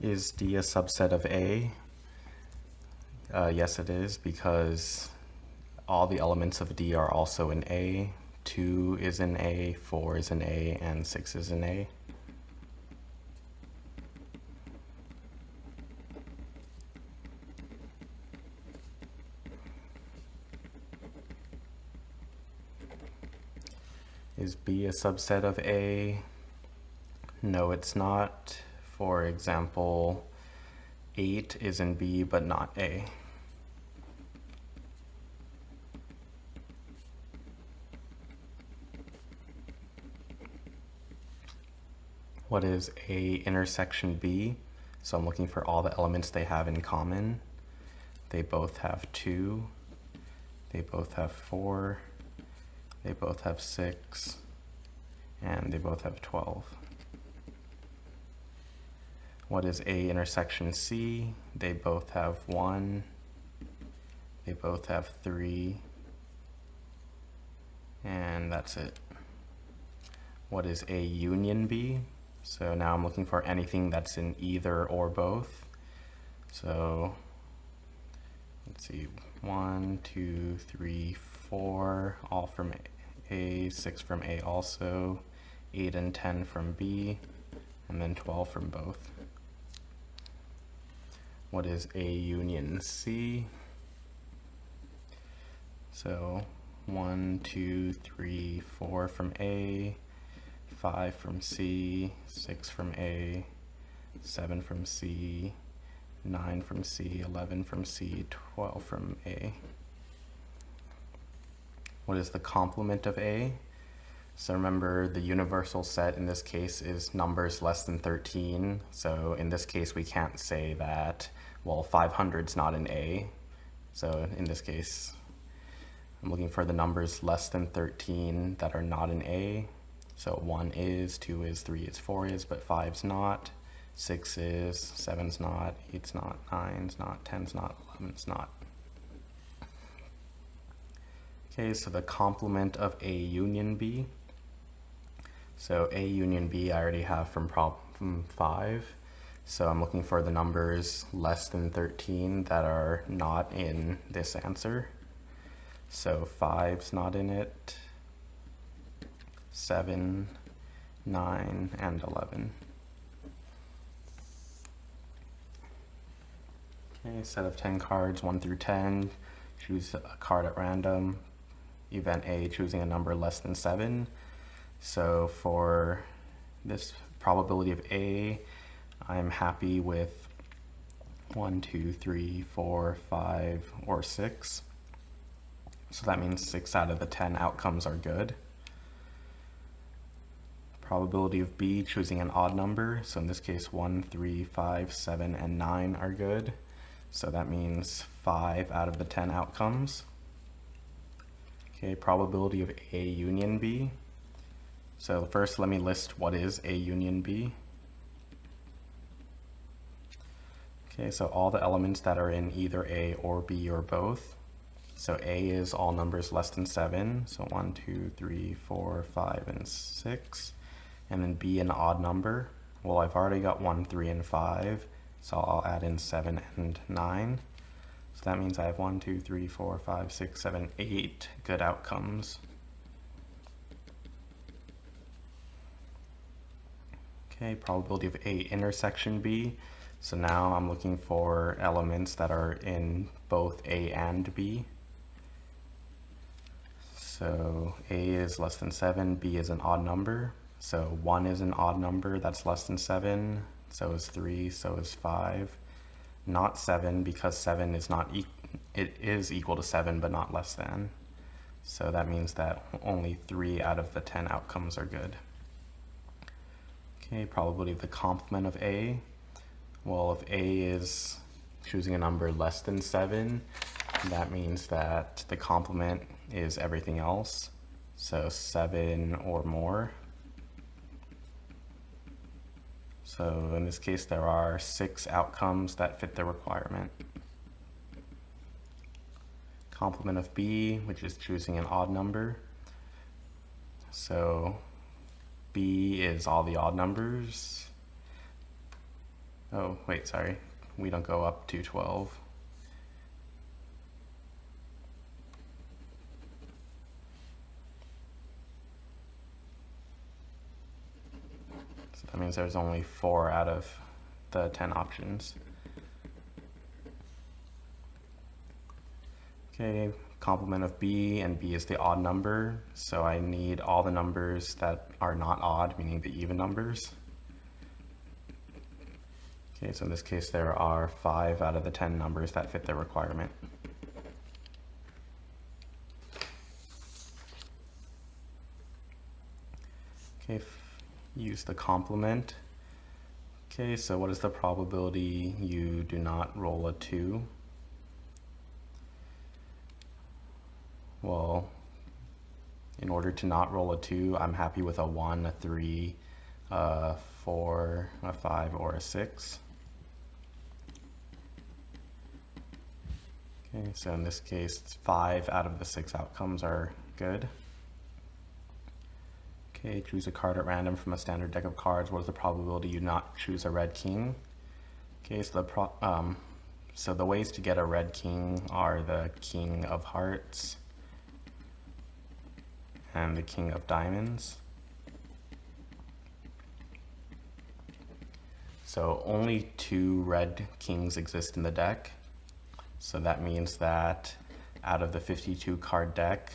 Is D a subset of A? Yes, it is, because all the elements of D are also in A. 2 is in A, 4 is in A, and 6 is in A. Is B a subset of A? No, it's not. For example, 8 is in B but not A. What is A intersection B? So I'm looking for all the elements they have in common. They both have 2. They both have 4. They both have 6. And they both have 12. What is A intersection C? They both have 1. They both have 3. And that's it. What is A union B? So now I'm looking for anything that's in either or both. So let's see, 1, 2, 3, 4, all from A, 6 from A also, 8 and 10 from B, and then 12 from both. What is A union C? So 1, 2, 3, 4 from A, 5 from C, 6 from A, 7 from C, 9 from C, 11 from C, 12 from A. What is the complement of A? So remember, the universal set in this case is numbers less than 13. So in this case, we can't say that, well, 500 is not an A. So in this case, I'm looking for the numbers less than 13 that are not an A. So 1 is, 2 is, 3 is, 4 is, but 5's not. 6 is, 7's not, 8's not, 9's not, 10's not, 11's not. Okay, so the complement of A union B. So A union B I already have from problem 5. So I'm looking for the numbers less than 13 that are not in this answer. So 5's not in it, 7, 9, and 11. Okay, set of 10 cards, 1 through 10. Choose a card at random. Event A, choosing a number less than 7. So for this probability of A, I'm happy with 1, 2, 3, 4, 5, or 6. So that means 6 out of the 10 outcomes are good. Probability of B, choosing an odd number. So in this case, 1, 3, 5, 7, and 9 are good. So that means 5 out of the 10 outcomes. Okay, probability of A union B. So first, let me list what is A union B. Okay, so all the elements that are in either A or B or both. So A is all numbers less than 7. So 1, 2, 3, 4, 5, and 6. And then B an odd number. Well, I've already got 1, 3, and 5. So I'll add in 7 and 9. So that means I have 1, 2, 3, 4, 5, 6, 7, 8 good outcomes. Okay, probability of A intersection B. So now I'm looking for elements that are in both A and B. So A is less than 7, B is an odd number. So 1 is an odd number that's less than 7, so is 3, so is 5. Not 7, because 7 is not it is equal to 7 but not less than. So that means that only 3 out of the 10 outcomes are good. Okay, probability of the complement of A. Well, if A is choosing a number less than 7, that means that the complement is everything else. So 7 or more. So in this case, there are 6 outcomes that fit the requirement. Complement of B, which is choosing an odd number. So B is all the odd numbers. Oh, wait, sorry. We don't go up to 12. So that means there's only 4 out of the 10 options. Okay, complement of b, and b is the odd number, so I need all the numbers that are not odd, meaning the even numbers. Okay, so in this case there are 5 out of the 10 numbers that fit the requirement. Okay, use the complement. Okay, so what is the probability you do not roll a 2? Well, in order to not roll a 2, I'm happy with a 1, a 3, a 4, a 5, or a 6. Okay, so in this case, 5 out of the 6 outcomes are good. Okay, choose a card at random from a standard deck of cards. What is the probability you not choose a red king? Okay, so the ways to get a red king are the king of hearts and the king of diamonds. So only 2 red kings exist in the deck. So that means that out of the 52 card deck,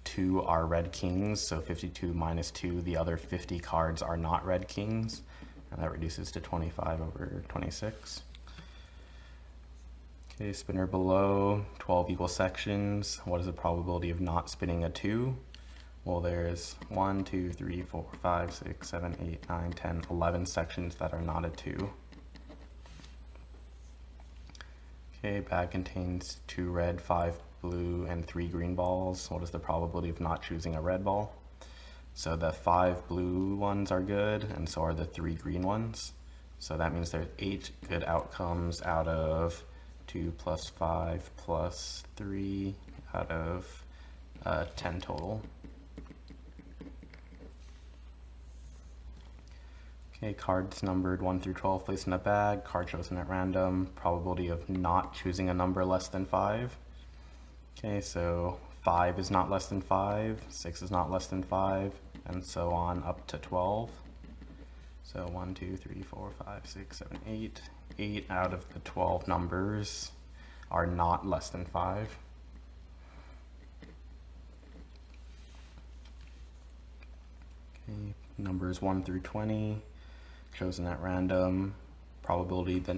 2 are red kings, so 52 minus 2, the other 50 cards are not red kings, and that reduces to 25 over 26. Okay, spinner below, 12 equal sections. What is the probability of not spinning a 2? Well, there's 1, 2, 3, 4, 5, 6, 7, 8, 9, 10, 11 sections that are not a 2. Okay, bag contains 2 red, 5 blue, and 3 green balls. What is the probability of not choosing a red ball? So the 5 blue ones are good, and so are the 3 green ones. So that means there's 8 good outcomes out of 2 plus 5 plus 3 out of 10 total. Okay, cards numbered 1 through 12 placed in a bag, card chosen at random, probability of not choosing a number less than 5. Okay, so 5 is not less than 5, 6 is not less than 5, and so on up to 12. So 1, 2, 3, 4, 5, 6, 7, 8. 8 out of the 12 numbers are not less than 5. Okay, numbers 1 through 20. Chosen at random, probability that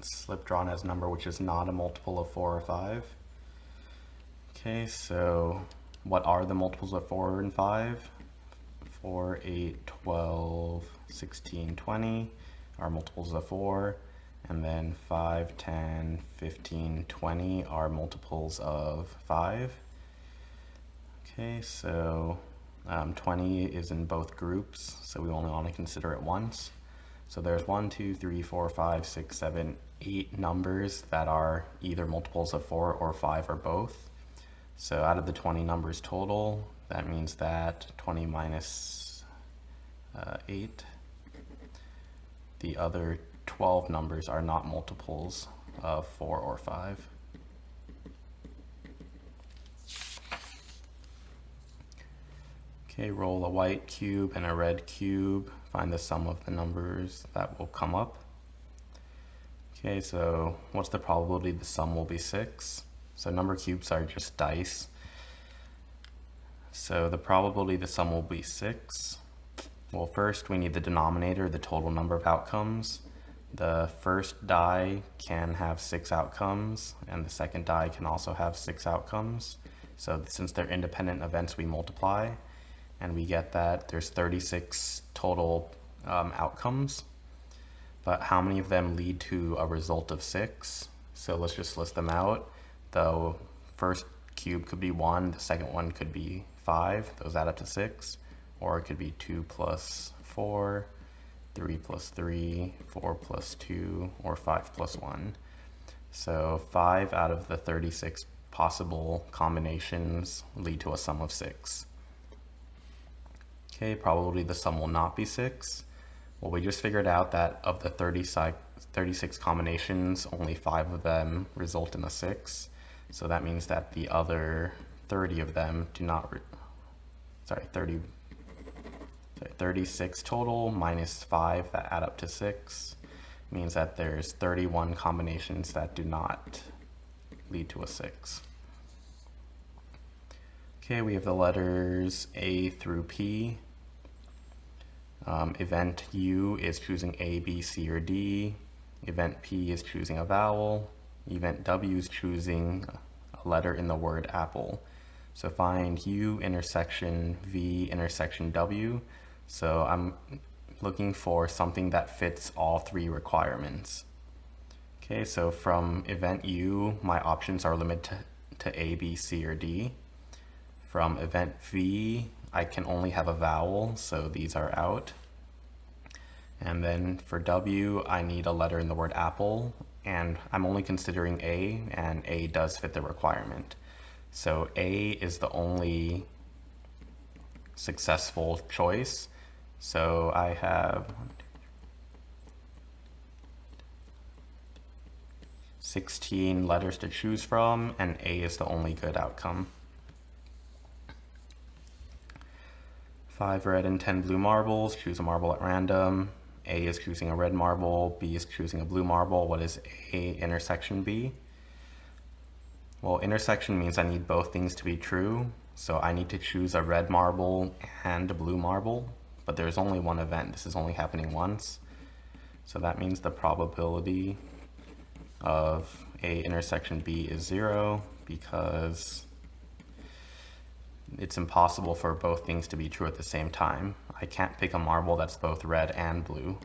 slip drawn as a number which is not a multiple of 4 or 5. Okay, so what are the multiples of 4 and 5? 4, 8, 12, 16, 20 are multiples of 4, and then 5, 10, 15, 20 are multiples of 5. Okay, so 20 is in both groups, so we only want to consider it once. So there's 1, 2, 3, 4, 5, 6, 7, 8 numbers that are either multiples of 4 or 5 or both. So out of the 20 numbers total, that means that 20 minus 8, the other 12 numbers are not multiples of 4 or 5. Okay, roll a white cube and a red cube. Find the sum of the numbers that will come up. Okay, so what's the probability the sum will be 6? So number cubes are just dice. So the probability the sum will be 6. Well, first we need the denominator, the total number of outcomes. The first die can have 6 outcomes, and the second die can also have 6 outcomes. So since they're independent events, we multiply, and we get that there's 36 total outcomes. But how many of them lead to a result of 6? So let's just list them out. The first cube could be 1, the second one could be 5, those add up to 6, or it could be 2 plus 4, 3 plus 3, 4 plus 2, or 5 plus 1. So 5 out of the 36 possible combinations lead to a sum of 6. Okay, probably the sum will not be 6. Well, we just figured out that of the 36 combinations, only 5 of them result in a 6. So that means that the other 30 of them do not, 36 total minus 5 that add up to 6 means that there's 31 combinations that do not lead to a 6. Okay, we have the letters A through P. Event U is choosing A, B, C, or D. Event P is choosing a vowel. Event W is choosing a letter in the word apple. So find U intersection V intersection W. So I'm looking for something that fits all 3 requirements. Okay, so from event U, my options are limited to A, B, C, or D. From event V, I can only have a vowel, so these are out. And then for W, I need a letter in the word apple, and I'm only considering A, and A does fit the requirement. So A is the only successful choice. So I have 16 letters to choose from, and A is the only good outcome. 5 red and 10 blue marbles, choose a marble at random. A is choosing a red marble, B is choosing a blue marble. What is A intersection B? Well, intersection means I need both things to be true. So I need to choose a red marble and a blue marble, but there's only one event. This is only happening once. So that means the probability of A intersection B is 0 because it's impossible for both things to be true at the same time. I can't pick a marble that's both red and blue.